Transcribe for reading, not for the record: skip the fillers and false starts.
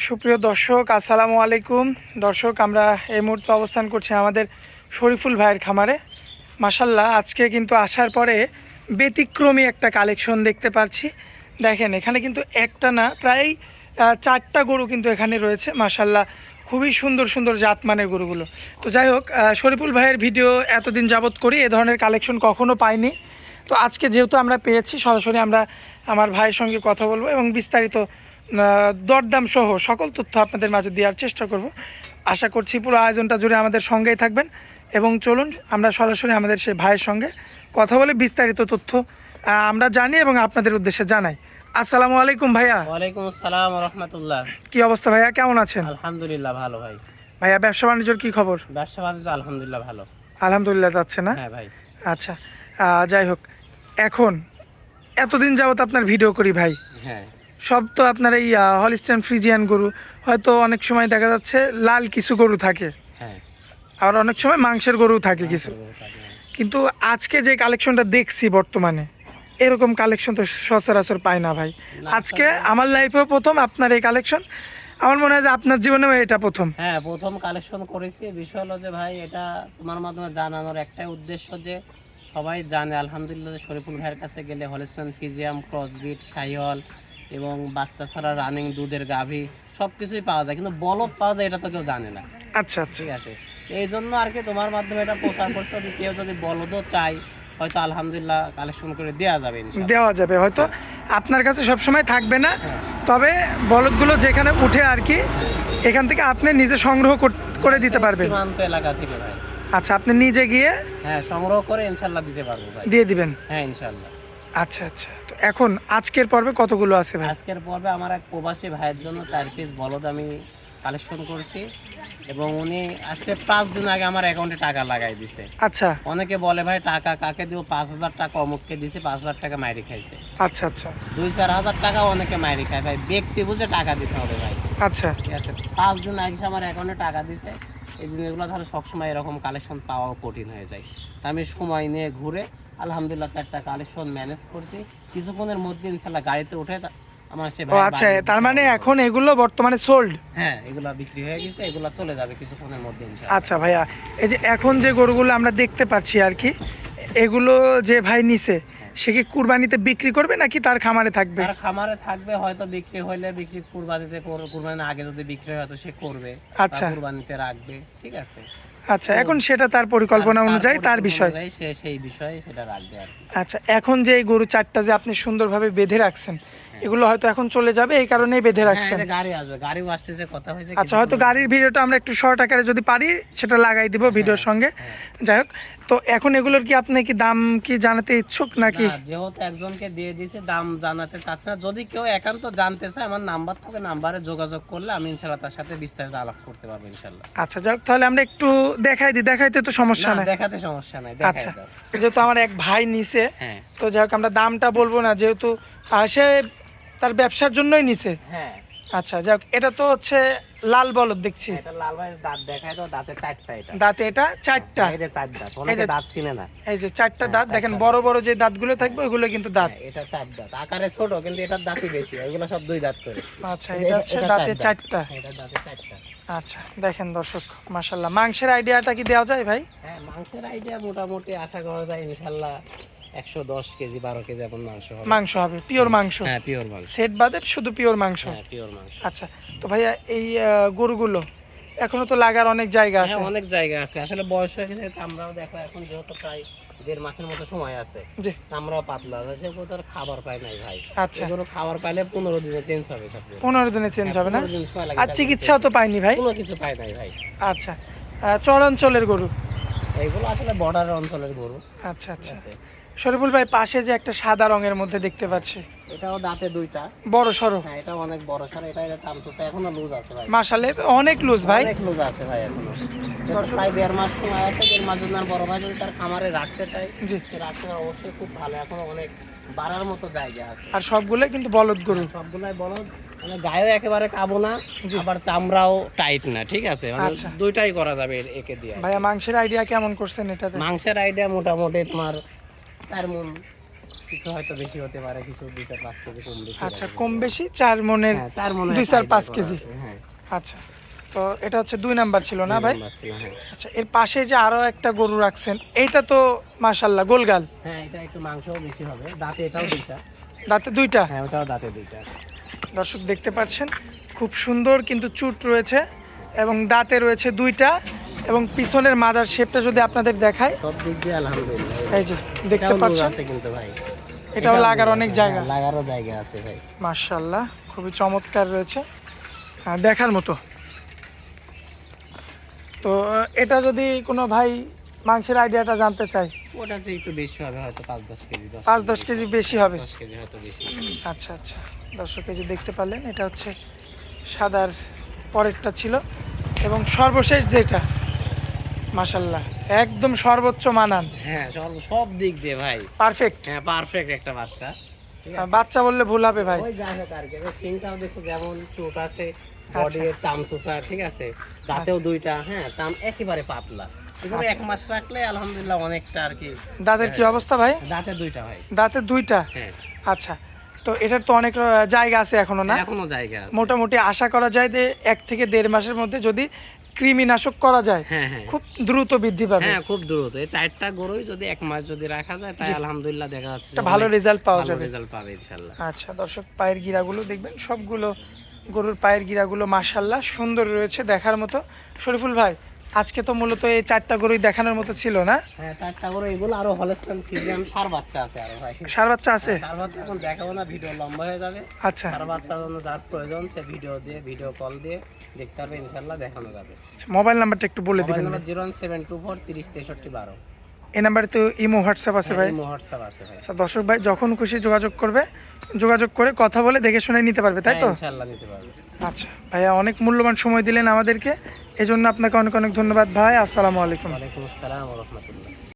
সুপ্রিয় দর্শক, আসসালামু আলাইকুম। দর্শক, আমরা এই মুহূর্তে অবস্থান করছি আমাদের শরীফুল ভাইয়ের খামারে। মাশাল্লাহ, আজকে কিন্তু আসার পরে ব্যতিক্রমী একটা কালেকশন দেখতে পাচ্ছি। দেখেন, এখানে কিন্তু একটা না, প্রায় 4টা গরু কিন্তু এখানে রয়েছে। মাশাল্লাহ, খুবই সুন্দর সুন্দর জাতমানের গরুগুলো। তো যাই হোক, শরীফুল ভাইয়ের ভিডিও এতদিন যাবত করি, এ ধরনের কালেকশন কখনো পাইনি। তো আজকে যেহেতু আমরা পেয়েছি, সরাসরি আমরা আমার ভাইয়ের সঙ্গে কথা বলবো এবং বিস্তারিত দরদাম সহ সকল তথ্য আপনাদের মাঝে দেওয়ার চেষ্টা করব। আশা করছি পুরো আয়োজনটা জুড়ে আমাদের সঙ্গেই থাকবেন এবং চলুন আমরা সরাসরি আমাদের সেই ভাইয়ের সঙ্গে কথা বলে বিস্তারিত তথ্য আমরা জানি এবং আপনাদের উদ্দেশ্যে জানাই। আসসালামু আলাইকুম ভাইয়া। ওয়ালাইকুম আসসালাম ওয়া রাহমাতুল্লাহ। কি অবস্থা ভাইয়া, কেমন আছেন? আলহামদুলিল্লাহ ভালো ভাই। ভাইয়া, ব্যবসা বাণিজ্যের কি খবর? ব্যবসা বাণিজ্য আলহামদুলিল্লাহ ভালো। আলহামদুলিল্লাহ যাচ্ছে না? হ্যাঁ ভাই। আচ্ছা, যাই হোক, এখন এতদিন যাবত আপনার ভিডিও করি ভাই। হ্যাঁ, সব তো আপনার এই হলিস্টাইন ফ্রিজিয়ান গরু, হয়তো অনেক সময় দেখা যাচ্ছে লাল কিছু গরু থাকে, হ্যাঁ, আবার অনেক সময় মাংসের গরু থাকে কিছু। কিন্তু আজকে যে কালেকশনটা দেখছি বর্তমানে, এরকম কালেকশন তো সচরাচর পাই না ভাই। আজকে আমার লাইফেও প্রথম আপনার এই কালেকশন, আমার মনে হয় যে আপনার জীবনেও এটা প্রথম। হ্যাঁ, প্রথম কালেকশন করেছি। বিষয় হলো যে ভাই, এটা তোমার মাধ্যমে জানানোর একটাই উদ্দেশ্য যে সবাই জানে আলহামদুলিল্লাহ যে শরীফুল ভাইয়ের কাছে গেলে হলিস্টাইন ফ্রিজিয়াম, ক্রসবিট, শাহিওয়াল এবং বাচ্চা ছাড়া রানিং দুধের গাভী সব কিছুই পাওয়া যায়, কিন্তু বলদ পাওয়া যায় এটা তো কেউ জানে না। আচ্ছা আচ্ছা, ঠিক আছে, এই জন্য আর কি তোমার মাধ্যমে এটা প্রচার করছে। যদি কেউ যদি বলদও চাই, হয়তো আলহামদুলিল্লাহ কালেকশন করে দেওয়া যাবে, দেওয়া যাবে। হয়তো আপনার কাছে সবসময় থাকবে না, তবে বলদগুলো যেখানে উঠে আর কি, এখান থেকে আপনি নিজে সংগ্রহ করে দিতে পারবেন সীমান্ত এলাকা থেকে ভাই। আচ্ছা, আপনি নিজে গিয়ে হ্যাঁ, সংগ্রহ করে ইনশাল্লাহ দিতে পারবো ভাই। দিয়ে দিবেন? হ্যাঁ ইনশাল্লাহ। আচ্ছা আচ্ছা, তো এখন আজকের পর্বে কতগুলো আছে ভাই? আজকের পর্বে আমার এক প্রবাসী ভাইয়ের জন্য 4 পিস বলদ আমি কালেকশন করছি এবং উনি আজকে 5 দিন আগে আমার অ্যাকাউন্টে টাকা লাগাই দিছে। আচ্ছা, অনেকে বলে ভাই টাকা কাকে দিও, 5,000 টাকা অমুককে দিছে, 5,000 টাকা মাইরি খাইছে। আচ্ছা আচ্ছা, 2-4 হাজার টাকা অনেকে মাইরি খায় ভাই, ব্যক্তি বুঝে টাকা দিতে হবে ভাই। আচ্ছা, ঠিক আছে, 5 দিন আগে আমার অ্যাকাউন্টে টাকা দিছে। এই জিনিসগুলো তাহলে সবসময় এরকম কালেকশন পাওয়াও কঠিন হয়ে যায়। তা আমি সময় নিয়ে ঘুরে আলহামদুলিল্লাহ 4টা কালেকশন ম্যানেজ করছি। কিছুক্ষণের মধ্যে ইনশাল্লাহ গাড়িতে উঠে আমার সে ও আচ্ছা, তার মানে এখন এগুলো বর্তমানে সোল্ড? হ্যাঁ, এগুলা বিক্রি হয়ে গেছে, এগুলা চলে যাবে কিছুক্ষণের মধ্যে ইনশাল্লাহ। আচ্ছা ভাইয়া, এই যে এখন যে গরুগুলো আমরা দেখতে পাচ্ছি আর কি, এগুলো যে ভাই নিছে, সে কি কুরবানিতে বিক্রি করবে নাকি তার খামারে থাকবে? তার খামারে থাকবে, হয়তো বিক্রি হইলে বিক্রি, কুরবানিতে কুরবানির আগে যদি বিক্রি হয় হয়তো সে করবে। আচ্ছা, কুরবানিতে রাখবে। ঠিক আছে, আচ্ছা, এখন সেটা তার পরিকল্পনা অনুযায়ী, তার বিষয়, সে সেই বিষয়ে সেটা রাখবে আর কি। আচ্ছা, এখন যে এই গরু 4টা যে আপনি সুন্দরভাবে বেঁধে রাখছেন, এগুলো হয়তো এখন চলে যাবে, এই কারণেই বেঁধে রাখছেন। হ্যাঁ, গাড়ি আসবে, গাড়িও আসতেছে, কথা হয়েছে। আচ্ছা, হয়তো গাড়ির ভিডিওটা আমরা একটু শর্ট আকারে যদি পারি সেটা লাগাই দিব ভিডিওর সঙ্গে। যাই হোক, তো এখন এগুলোর কি আপনি কি দাম কি জানাতে ইচ্ছুক নাকি? যেহেতু একজনকে দিয়ে দিয়েছে, দাম জানাতে চাচ্ছে না। যদি কেউ একান্ত জানতে চায়, আমার নাম্বার থেকে নাম্বারে যোগাযোগ করলে আমি ইনশাল্লাহ তার সাথে বিস্তারিত আলাপ করতে পারবো ইনশাল্লাহ। আচ্ছা, যাক, তাহলে আমরা একটু দেখাইতে তো সমস্যা নাই? দেখাতে সমস্যা নাই। আচ্ছা, যেহেতু আমার এক ভাই নিছে, হ্যাঁ, তো যাই হোক আমরা দামটা বলবো না, যেহেতু সে তার ব্যবসার জন্যই নিছে। হ্যাঁ, আচ্ছা, যাক, এটা তো হচ্ছে লাল বলদ দেখছি। এটা লাল ভাই দাঁত দেখায় তো, দাঁতে 4টা। এটা দাঁতে এটা 4টা, এই যে 4 দাঁত, অনেকে দাঁত চিনে না। এই যে 4টা দাঁত দেখেন, বড় বড় যে দাঁতগুলো থাকবে ওইগুলো কিন্তু দাঁত। এটা 4 দাঁত, আকারে ছোট কিন্তু এটার দাঁতই বেশি, ওইগুলো সব 2 দাঁত করে। আচ্ছা, এটা হচ্ছে দাঁতে 4টা। এটা দাঁতে 4টা। আচ্ছা, দেখেন দর্শক, মাশাআল্লাহ, মাংসের আইডিয়াটা কি দেওয়া যায় ভাই? হ্যাঁ, মাংসের আইডিয়া মোটামুটি আশা করা যায় ইনশাআল্লাহ 110 কেজি 12 কেজি এমন মাংস হবে। পিওর মাংস? হ্যাঁ, পিওর মাংস, সেট বাদে শুধু পিওর মাংস? হ্যাঁ, পিওর মাংস। আচ্ছা, তো ভাইয়া এই গরুগুলো এখনো তো লাগার অনেক জায়গা আছে? হ্যাঁ, অনেক জায়গা আছে, আসলে বয়স হয়ে গেছে। আমরাও দেখো এখন যেহেতু প্রায় 1.5 মাসের মতো সময় আছে, জি, আমরাও পাতলা আছে, সে কোথাও খাবার পায় নাই ভাই। আচ্ছা, এগুলো খাবার পাইলে 15 দিনে চেঞ্জ হবে সব। 15 দিনে চেঞ্জ হবে না? 15 দিন সময় লাগে। আর চিকিৎসাও তো পাইনি ভাই? কোনো কিছু পায় নাই ভাই। আচ্ছা, চর অঞ্চলের গরু এইগুলো আসলে বর্ডার অঞ্চলের গরু। আচ্ছা আচ্ছা, শরীফুল ভাই, পাশে যে একটা সাদা রঙের মধ্যে দেখতে পাচ্ছি, এটাও দাঁতে 2টা, বড় সরো। হ্যাঁ, এটা অনেক বড় সর। এটা চামচুসা, এখনো লুজ আছে ভাই। মাশাআল্লাহ, অনেক লুজ ভাই, অনেক লুজ আছে ভাই এখনো। প্রায় 1.5 মাস সময় আছে। 1.5 মাস জন্য বড় ভাই যদি তার খামারে রাখতে চাই, জি, রাখতে অবশ্যই খুব ভালো, এখনো অনেক বাড়ার মতো জায়গা আছে। আর সবগুলোই কিন্তু বলদ গরু? সবগুলাই বলদ, মানে গায়েও একেবারে কাবো না, আবার চামড়াও টাইট না। ঠিক আছে, মানে দুইটাই করা যাবে একে দিয়ে। ভাইয়া, মাংসের আইডিয়া কেমন করছেন এটাতে? মাংসের আইডিয়া মোটামুটি তোমার 4 মণ, কিছু হয়তো বেশি হতে পারে, কিছু 2-4-5 কেজি কম বেশি। আচ্ছা, কম বেশি 4 মণের, 4 মণ, 2-4-5 কেজি। আচ্ছা, তো এটা হচ্ছে 2 নাম্বার ছিল না ভাই? হ্যাঁ আচ্ছা, এর পাশে যে আরো একটা গরু রাখছেন, এইটা তো মাশাল্লাহ গোলগাল, হ্যাঁ, এটা একটু মাংসও বেশি হবে, দাঁতে এটাও দুইটা। দাঁতে 2টা। হ্যাঁ, ওটাও দাঁতে দুইটা। দর্শক দেখতে পাচ্ছেন খুব সুন্দর কিন্তু চুট রয়েছে এবং দাঁতে রয়েছে 2টা, এবং পিছনের মাদার শেপটা যদি আপনাদের দেখায়, সব দিক দিয়ে আলহামদুলিল্লাহ। এই যে দেখতে এটাও নূর পাচ্ছেন, আছে কিন্তু ভাই, এটাও লাগার অনেক জায়গা। হ্যাঁ, লাগারও জায়গা আছে ভাই। মাশাল্লাহ খুবই চমৎকার রয়েছে, দেখার মতো। তো এটা যদি কোনো ভাই মাংসের আইডিয়াটা জানতে চাই, ওটা যে একটু বেশি হবে, হয়তো 5-10 কেজি, 5-10 কেজি বেশি হবে। 10 কেজি হয়তো বেশি। আচ্ছা আচ্ছা, দর্শক এই যে দেখতে পারলেন, এটা হচ্ছে সাদার পরেরটা ছিল, এবং সর্বশেষ যেটা মাশাল্লাহ একদম সর্বোচ্চ মানান, হ্যাঁ, সব দিক দিয়ে ভাই পারফেক্ট। হ্যাঁ পারফেক্ট একটা বাচ্চা। ঠিক আছে? বাচ্চা বললে ভুল হবে ভাই। ওই যাই হোক আর কি, সিংটাও দেখছো যেমন চোট আছে, বডি চামচুসা, ঠিক আছে, দাঁতেও দুইটা, হ্যাঁ, চাম একেবারে পাতলা। এগুলো 1 মাস রাখলে আলহামদুলিল্লাহ অনেকটা আর কি। দাঁতের কি অবস্থা ভাই? দাঁতে দুইটা ভাই। দাঁতে 2টা। হ্যাঁ, আচ্ছা, তো এটার তো অনেক জায়গা আছে এখনো না? এখনো জায়গা আছে। মোটামুটি আশা করা যায় যে 1 থেকে 1.5 মাসের মধ্যে যদি কৃমিনাশক করা যায়, হ্যাঁ হ্যাঁ খুব দ্রুত বৃদ্ধি পাবে। হ্যাঁ, খুব দ্রুত। এই 4টা গরুই যদি 1 মাস যদি রাখা যায়, তাই আলহামদুলিল্লাহ দেখা যাচ্ছে একটা ভালো রেজাল্ট পাওয়া যাবে। রেজাল্ট পাবে ইনশাআল্লাহ। আচ্ছা দর্শক, পায়ের গিরাগুলো দেখবেন, সবগুলো গরুর পায়ের গিরাগুলো মাশাল্লাহ সুন্দর রয়েছে, দেখার মতো। শরীফুল ভাই, আজকে তো মূলত এই 4টা গরুই দেখানোর মতো ছিল না? হ্যাঁ, 4টা গরু, এগুলো আরো হলস্টাইন ফ্রিজিয়ান সার বাচ্চা আছে আরো ভাই। সার বাচ্চা আছে? সার বাচ্চা এখন দেখাবো না, ভিডিও লম্বা হয়ে যাবে। আচ্ছা, সার বাচ্চার জন্য যার প্রয়োজন সে ভিডিও কল দিয়ে দেখতে পারবে, ইনশাআল্লাহ দেখানো যাবে। মোবাইল নাম্বারটা একটু বলে মোবাইল দিবেন। নাম্বার 01724 30 63 12। এই নাম্বারে তো ইমো হোয়াটসঅ্যাপ আছে ভাই? হোয়াটসঅ্যাপ আছে ভাই। আচ্ছা দর্শক ভাই, যখন খুশি যোগাযোগ করবে, যোগাযোগ করে কথা বলে দেখে শুনে নিতে পারবে, তাই তো? হ্যাঁ, ইনশাআল্লাহ নিতে পারবে। আচ্ছা ভাইয়া, অনেক মূল্যবান সময় দিলেন আমাদেরকে, এজন্য আপনাকে অনেক অনেক ধন্যবাদ ভাই। আসসালামু আলাইকুম। ওয়ালাইকুম আসসালাম ওয়া রাহমাতুল্লাহ।